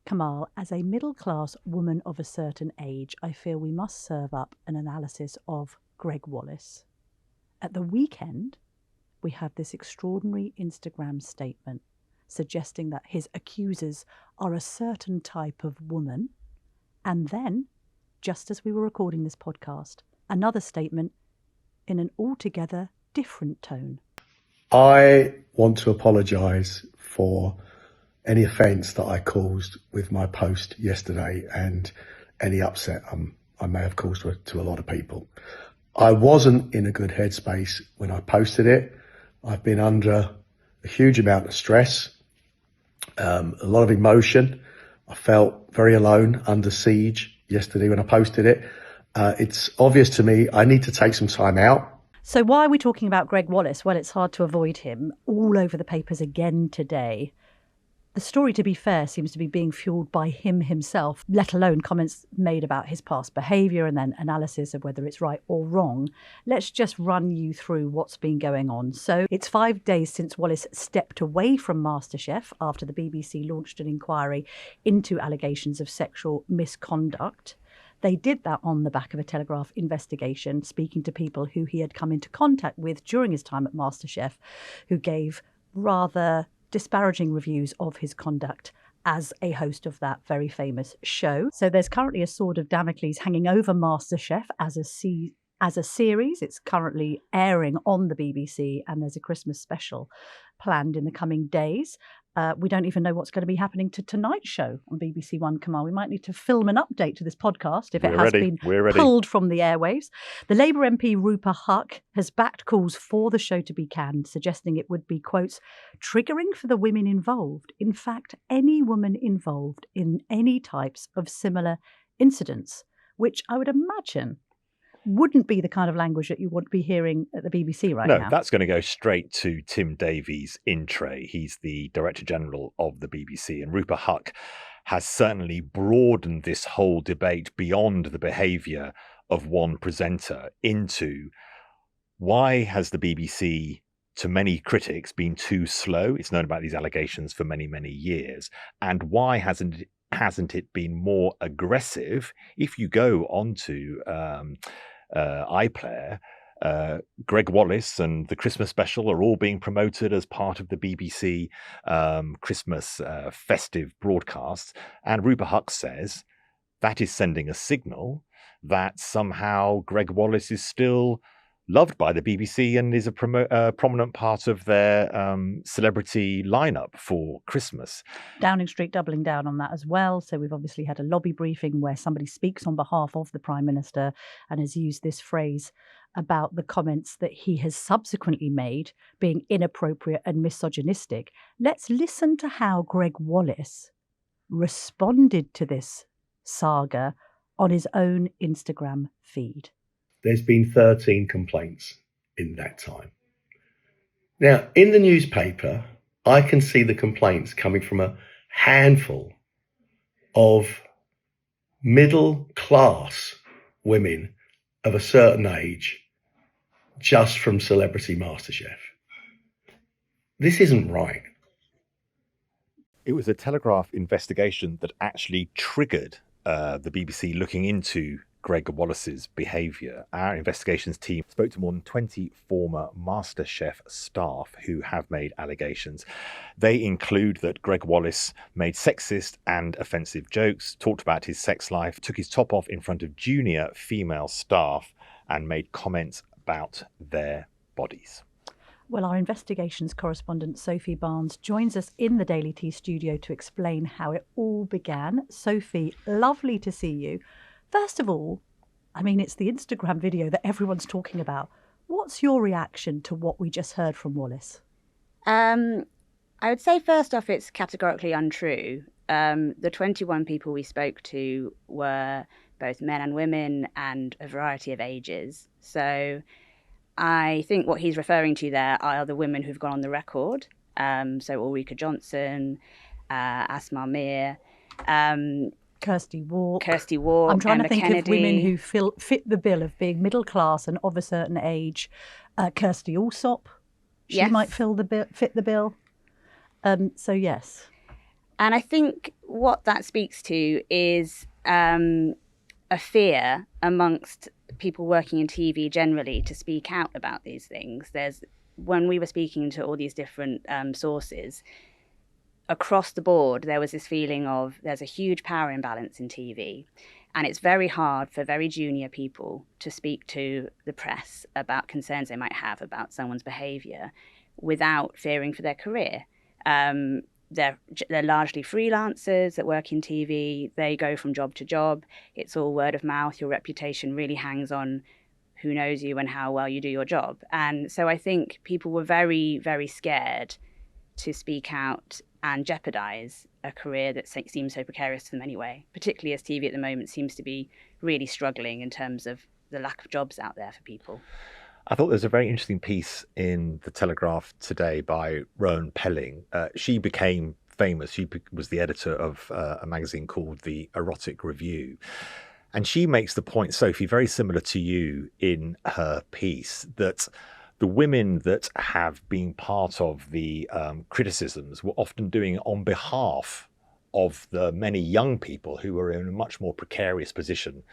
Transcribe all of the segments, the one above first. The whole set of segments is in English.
Kamal, as a middle-class woman of a certain age, I feel we must serve up an analysis of Gregg Wallace. At the weekend, we had this extraordinary Instagram statement suggesting that his accusers are a certain type of woman. And then, just as we were recording this podcast, another statement in an altogether different tone. I want to apologise for any offence that I caused with my post yesterday and any upset I may have caused to a lot of people. I wasn't in a good headspace when I posted it. I've been under a huge amount of stress, a lot of emotion. I felt very alone, under siege yesterday when I posted it. It's obvious to me I need to take some time out. So why are we talking about Gregg Wallace? Well, it's hard to avoid him. All over the papers again today. The story, to be fair, seems to be being fueled by him himself, let alone comments made about his past behaviour and then analysis of whether it's right or wrong. Let's just run you through what's been going on. So it's 5 days since Wallace stepped away from MasterChef after the BBC launched an inquiry into allegations of sexual misconduct. They did that on the back of a Telegraph investigation, speaking to people who he had come into contact with during his time at MasterChef, who gave rather disparaging reviews of his conduct as a host of that very famous show. So there's currently a sword of Damocles hanging over MasterChef as a series. It's currently airing on the BBC, and there's a Christmas special planned in the coming days. We don't even know what's going to be happening to tonight's show on BBC One, Kamal. We might need to film an update to this podcast if it has been pulled from the airwaves. The Labour MP Rupa Huck has backed calls for the show to be canned, suggesting it would be, quotes, triggering for the women involved. In fact, any woman involved in any types of similar incidents, which I would imagine wouldn't be the kind of language that you want to be hearing at the BBC now. No, that's going to go straight to Tim Davies in tray. He's the Director General of the BBC, and Rupa Huck has certainly broadened this whole debate beyond the behaviour of one presenter into why has the BBC, to many critics, been too slow? It's known about these allegations for many, many years. And why hasn't it been more aggressive? If you go onto iPlayer, Gregg Wallace and the Christmas special are all being promoted as part of the BBC Christmas festive broadcasts. And Rupa Huck says that is sending a signal that somehow Gregg Wallace is still loved by the BBC and is a prominent part of their celebrity lineup for Christmas. Downing Street doubling down on that as well. So we've obviously had a lobby briefing where somebody speaks on behalf of the Prime Minister and has used this phrase about the comments that he has subsequently made being inappropriate and misogynistic. Let's listen to how Gregg Wallace responded to this saga on his own Instagram feed. There's been 13 complaints in that time. Now, in the newspaper, I can see the complaints coming from a handful of middle-class women of a certain age just from Celebrity MasterChef. This isn't right. It was a Telegraph investigation that actually triggered the BBC looking into Gregg Wallace's behaviour. Our investigations team spoke to more than 20 former MasterChef staff who have made allegations. They include that Gregg Wallace made sexist and offensive jokes, talked about his sex life, took his top off in front of junior female staff, and made comments about their bodies. Well, our investigations correspondent Sophie Barnes joins us in the Daily Tea studio to explain how it all began. Sophie, lovely to see you. First of all, I mean, it's the Instagram video that everyone's talking about. What's your reaction to what we just heard from Wallace? I would say, first off, it's categorically untrue. The 21 people we spoke to were both men and women and a variety of ages. So I think what he's referring to there are the women who've gone on the record. So Ulrika Johnson, Asma Mir, Kirsty Walk. I'm trying Emma to think Kennedy. of women who fit the bill of being middle class and of a certain age. Kirsty Allsop, she might fit the bill. So yes. And I think what that speaks to is a fear amongst people working in TV generally to speak out about these things. When we were speaking to all these different sources, across the board, there was this feeling of there's a huge power imbalance in TV. And it's very hard for very junior people to speak to the press about concerns they might have about someone's behaviour without fearing for their career. They're largely freelancers that work in TV. They go from job to job. It's all word of mouth. Your reputation really hangs on who knows you and how well you do your job. And so I think people were very, very scared to speak out and jeopardise a career that seems so precarious to them anyway, particularly as TV at the moment seems to be really struggling in terms of the lack of jobs out there for people. I thought there was a very interesting piece in the Telegraph today by Rowan Pelling. She became famous. She was the editor of a magazine called The Erotic Review. And she makes the point, Sophie, very similar to you in her piece, that the women that have been part of the criticisms were often doing it on behalf of the many young people who were in a much more precarious position,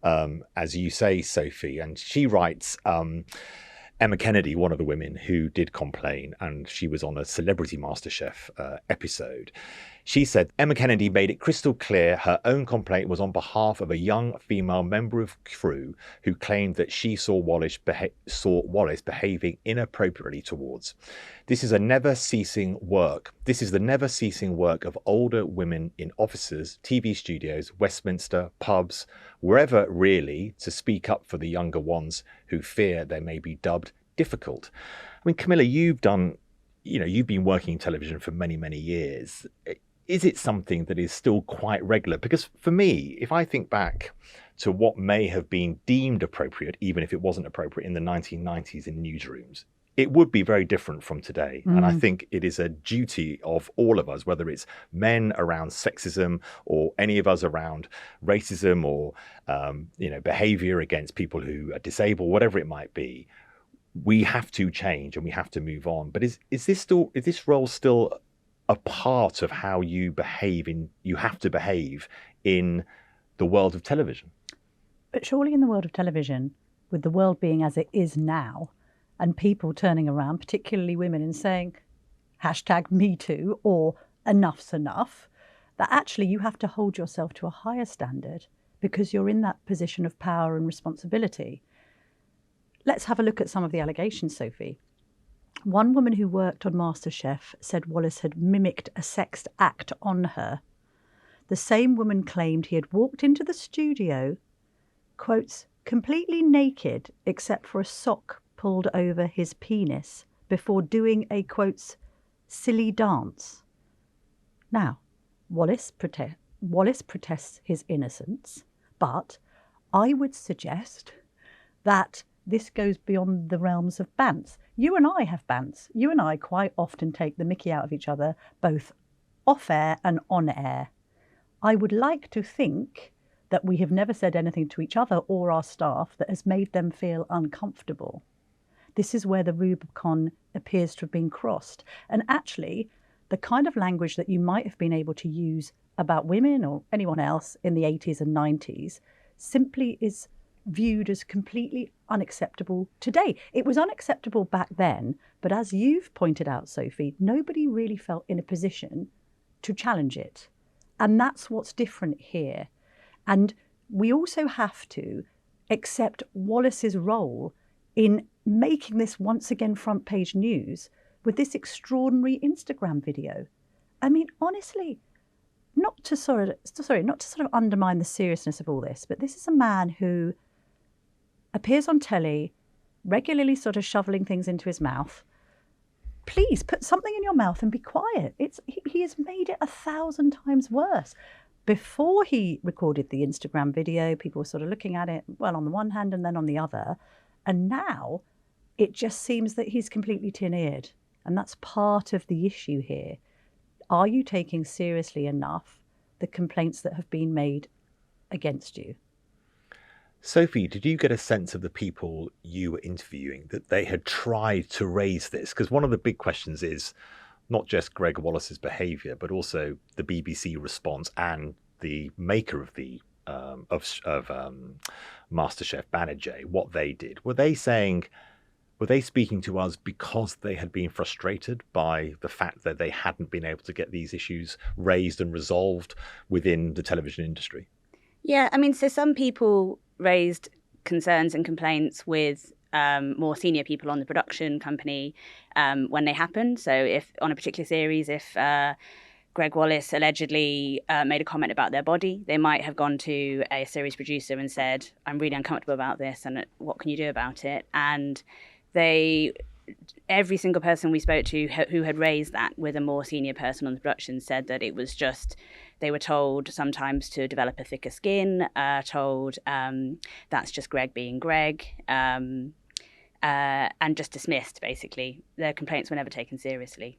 as you say, Sophie. And she writes, Emma Kennedy, one of the women who did complain, and she was on a Celebrity MasterChef episode. She said, Emma Kennedy made it crystal clear her own complaint was on behalf of a young female member of crew who claimed that she saw Wallace behaving inappropriately towards. This is the never ceasing work of older women in offices, TV studios, Westminster, pubs, wherever really, to speak up for the younger ones who fear they may be dubbed difficult. I mean, Camilla, you've been working in television for many, many years. Is it something that is still quite regular? Because for me, if I think back to what may have been deemed appropriate, even if it wasn't appropriate in the 1990s in newsrooms, it would be very different from today. And I think it is a duty of all of us, whether it's men around sexism or any of us around racism or, behaviour against people who are disabled, whatever it might be. We have to change and we have to move on. But is this role still a part of how you have to behave in the world of television? But surely in the world of television, with the world being as it is now, and people turning around, particularly women, and saying, #MeToo or enough's enough, that actually you have to hold yourself to a higher standard because you're in that position of power and responsibility. Let's have a look at some of the allegations, Sophie. One woman who worked on MasterChef said Wallace had mimicked a sex act on her. The same woman claimed he had walked into the studio, quotes, completely naked except for a sock pulled over his penis before doing a, quotes, silly dance. Now, Wallace protests his innocence, but I would suggest that this goes beyond the realms of bants. You and I have bants. You and I quite often take the mickey out of each other, both off air and on air. I would like to think that we have never said anything to each other or our staff that has made them feel uncomfortable. This is where the Rubicon appears to have been crossed. And actually, the kind of language that you might have been able to use about women or anyone else in the 80s and 90s simply is viewed as completely unacceptable today. It was unacceptable back then, but as you've pointed out, Sophie, nobody really felt in a position to challenge it. And that's what's different here. And we also have to accept Wallace's role in making this once again front page news with this extraordinary Instagram video. I mean, honestly, not to sort of undermine the seriousness of all this, but this is a man who appears on telly, regularly sort of shoveling things into his mouth. Please put something in your mouth and be quiet. He has made it 1,000 times worse. Before he recorded the Instagram video, people were sort of looking at it, well, on the one hand and then on the other. And now it just seems that he's completely tin-eared. And that's part of the issue here. Are you taking seriously enough the complaints that have been made against you? Sophie, did you get a sense of the people you were interviewing that they had tried to raise this? Because one of the big questions is, not just Gregg Wallace's behaviour, but also the BBC response and the maker of the MasterChef, Banijay, what they did. Were they speaking to us because they had been frustrated by the fact that they hadn't been able to get these issues raised and resolved within the television industry? Yeah, I mean, so some people raised concerns and complaints with more senior people on the production company when they happened. So if on a particular series, if Gregg Wallace allegedly made a comment about their body, they might have gone to a series producer and said, I'm really uncomfortable about this, and what can you do about it? And every single person we spoke to who had raised that with a more senior person on the production said that it was just, they were told sometimes to develop a thicker skin, told that's just Gregg being Gregg, and just dismissed, basically. Their complaints were never taken seriously.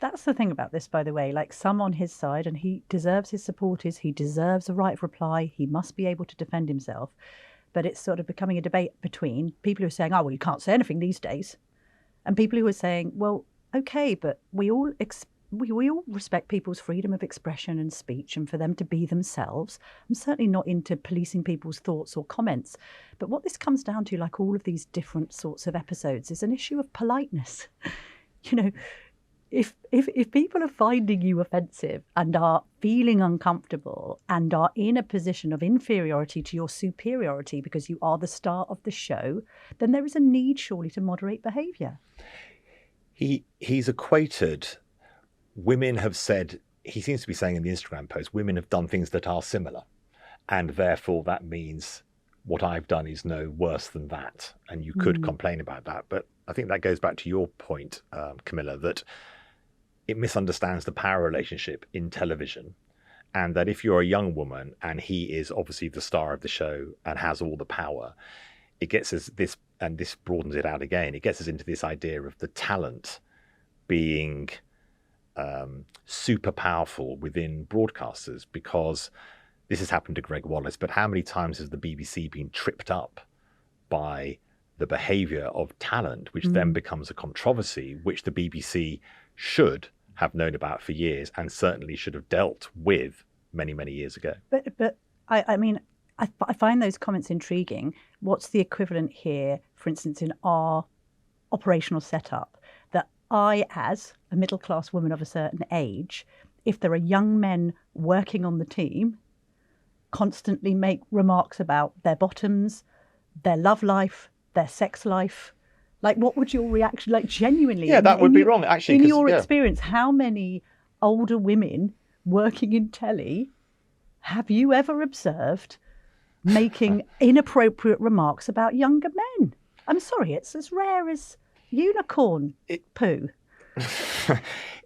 That's the thing about this, by the way, like some on his side, and he deserves his supporters, he deserves a right of reply, he must be able to defend himself. But it's sort of becoming a debate between people who are saying, oh, well, you can't say anything these days, and people who are saying, well, okay, but we all respect people's freedom of expression and speech and for them to be themselves. I'm certainly not into policing people's thoughts or comments. But what this comes down to, like all of these different sorts of episodes, is an issue of politeness. You know, if people are finding you offensive and are feeling uncomfortable and are in a position of inferiority to your superiority because you are the star of the show, then there is a need surely to moderate behaviour. He's equated, women have said, he seems to be saying in the Instagram post, women have done things that are similar, and therefore that means what I've done is no worse than that, and you could complain about that. But I think that goes back to your point, Camilla, that it misunderstands the power relationship in television, and that if you're a young woman and he is obviously the star of the show and has all the power, it gets us this, and this broadens it out again, it gets us into this idea of the talent being super powerful within broadcasters, because this has happened to Gregg Wallace, but how many times has the BBC been tripped up by the behaviour of talent, which then becomes a controversy, which the BBC should have known about for years and certainly should have dealt with many, many years ago. But I mean, I find those comments intriguing. What's the equivalent here, for instance, in our operational setup, that I, as a middle-class woman of a certain age, if there are young men working on the team, constantly make remarks about their bottoms, their love life, their sex life? Like, what would your reaction, like, genuinely? Yeah, that would be wrong, actually. In your experience, how many older women working in telly have you ever observed making inappropriate remarks about younger men? I'm sorry, it's as rare as unicorn poo.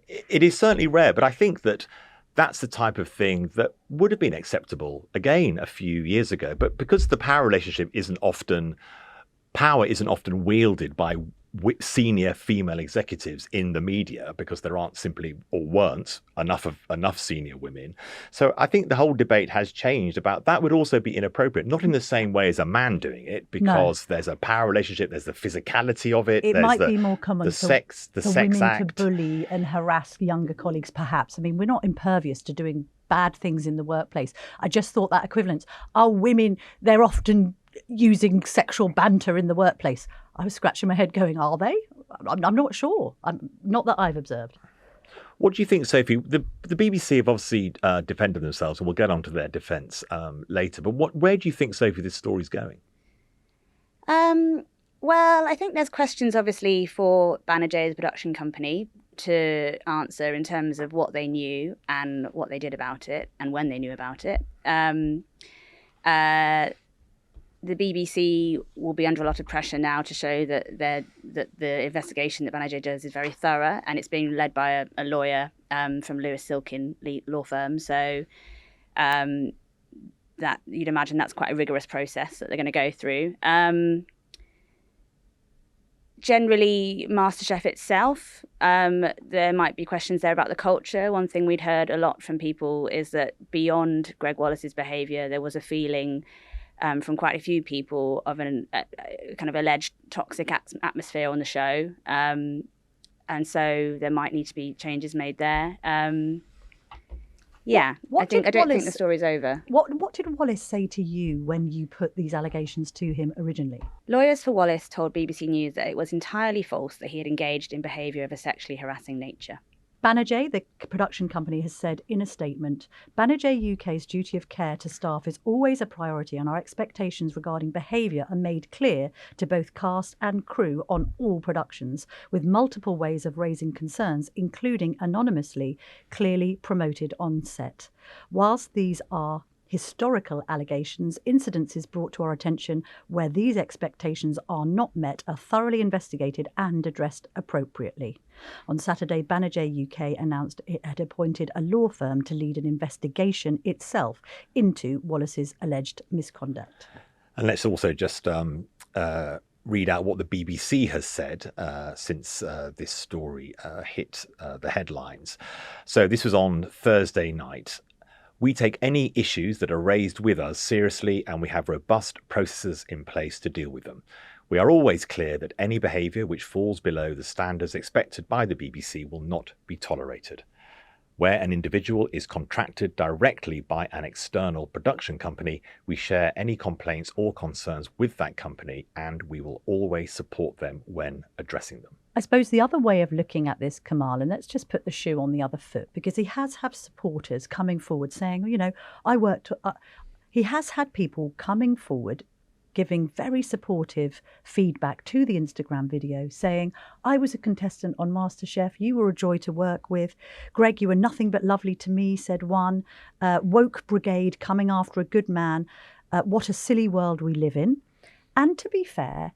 It is certainly rare, but I think that that's the type of thing that would have been acceptable, again, a few years ago. But because the power relationship isn't often wielded by senior female executives in the media, because there aren't simply, or weren't, enough senior women. So I think the whole debate has changed about that. Would also be inappropriate, not in the same way as a man doing it, because there's a power relationship, there's the physicality of it. It might be more common for women act. to bully and harass younger colleagues, perhaps. I mean, we're not impervious to doing bad things in the workplace. I just thought that equivalence. Are women, they're often using sexual banter in the workplace. I was scratching my head going, are they? I'm not sure. Not that I've observed. What do you think, Sophie? The BBC have obviously defended themselves, and we'll get on to their defence later. But where do you think, Sophie, this story's going? Well, I think there's questions, obviously, for Banijay's production company to answer in terms of what they knew and what they did about it and when they knew about it. The BBC will be under a lot of pressure now to show that the investigation that Banijay does is very thorough, and it's being led by a lawyer from Lewis Silkin law firm. So that you'd imagine that's quite a rigorous process that they're going to go through. Generally, MasterChef itself, there might be questions there about the culture. One thing we'd heard a lot from people is that beyond Gregg Wallace's behaviour, there was a feeling from quite a few people of a kind of alleged toxic atmosphere on the show. And so there might need to be changes made there. I don't think the story's over. What did Wallace say to you when you put these allegations to him originally? Lawyers for Wallace told BBC News that it was entirely false that he had engaged in behaviour of a sexually harassing nature. Banijay, the production company, has said in a statement, Banijay UK's duty of care to staff is always a priority, and our expectations regarding behaviour are made clear to both cast and crew on all productions, with multiple ways of raising concerns, including anonymously, clearly promoted on set. Whilst these are historical allegations, incidences brought to our attention where these expectations are not met are thoroughly investigated and addressed appropriately. On Saturday, Banijay UK announced it had appointed a law firm to lead an investigation itself into Wallace's alleged misconduct. And let's also just read out what the BBC has said since this story hit the headlines. So this was on Thursday night. We take any issues that are raised with us seriously, and we have robust processes in place to deal with them. We are always clear that any behaviour which falls below the standards expected by the BBC will not be tolerated. Where an individual is contracted directly by an external production company, we share any complaints or concerns with that company, and we will always support them when addressing them. I suppose the other way of looking at this, Kamal, and let's just put the shoe on the other foot, because he has had supporters coming forward saying, he has had people coming forward giving very supportive feedback to the Instagram video saying, I was a contestant on MasterChef, you were a joy to work with. Gregg, you were nothing but lovely to me, said one. Woke brigade coming after a good man. What a silly world we live in. And to be fair,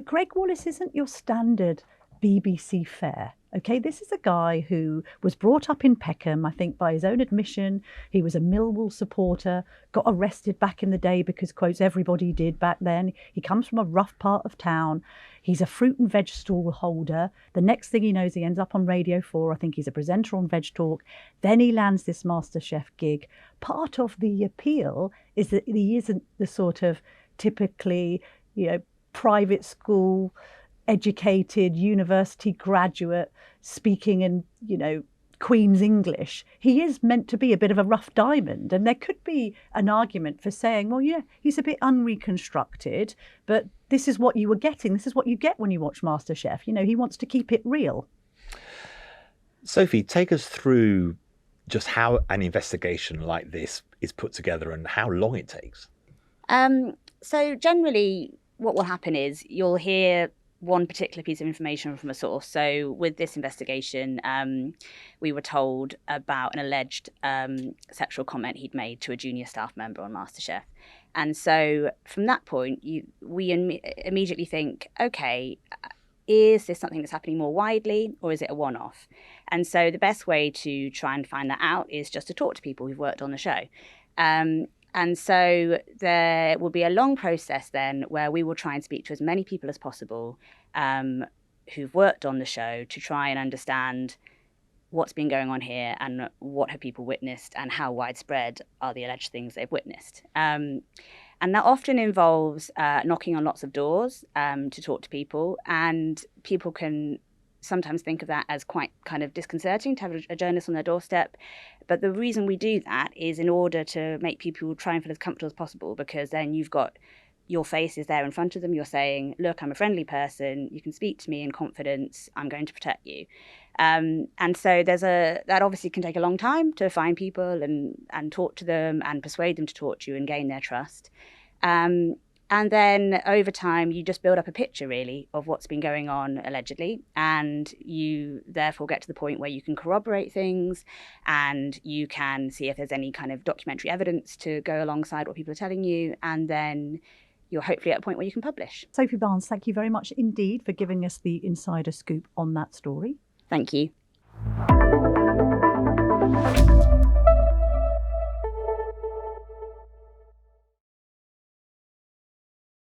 Gregg Wallace isn't your standard BBC fare. Okay, this is a guy who was brought up in Peckham, I think by his own admission. He was a Millwall supporter, got arrested back in the day because, quotes, everybody did back then. He comes from a rough part of town. He's a fruit and veg stall holder. The next thing he knows, he ends up on Radio 4. I think he's a presenter on Veg Talk. Then he lands this MasterChef gig. Part of the appeal is that he isn't the sort of typically, private school educated university graduate speaking in, Queen's English. He is meant to be a bit of a rough diamond, and there could be an argument for saying, well, yeah, he's a bit unreconstructed, but this is what you were getting. This is what you get when you watch MasterChef. He wants to keep it real. Sophie, take us through just how an investigation like this is put together and how long it takes. So generally what will happen is you'll hear one particular piece of information from a source. So with this investigation, we were told about an alleged sexual comment he'd made to a junior staff member on MasterChef. And so from that point, we immediately think, okay, is this something that's happening more widely, or is it a one-off? And so the best way to try and find that out is just to talk to people who've worked on the show. And so there will be a long process then where we will try and speak to as many people as possible who've worked on the show to try and understand what's been going on here and what have people witnessed and how widespread are the alleged things they've witnessed. And that often involves knocking on lots of doors to talk to people, and people can sometimes think of that as quite kind of disconcerting to have a journalist on their doorstep. But the reason we do that is in order to make people try and feel as comfortable as possible, because then you've got your face is there in front of them. You're saying, look, I'm a friendly person. You can speak to me in confidence. I'm going to protect you. And so that obviously can take a long time to find people and talk to them and persuade them to talk to you and gain their trust. And then over time, you just build up a picture, really, of what's been going on allegedly. And you therefore get to the point where you can corroborate things and you can see if there's any kind of documentary evidence to go alongside what people are telling you. And then you're hopefully at a point where you can publish. Sophie Barnes, thank you very much indeed for giving us the insider scoop on that story. Thank you.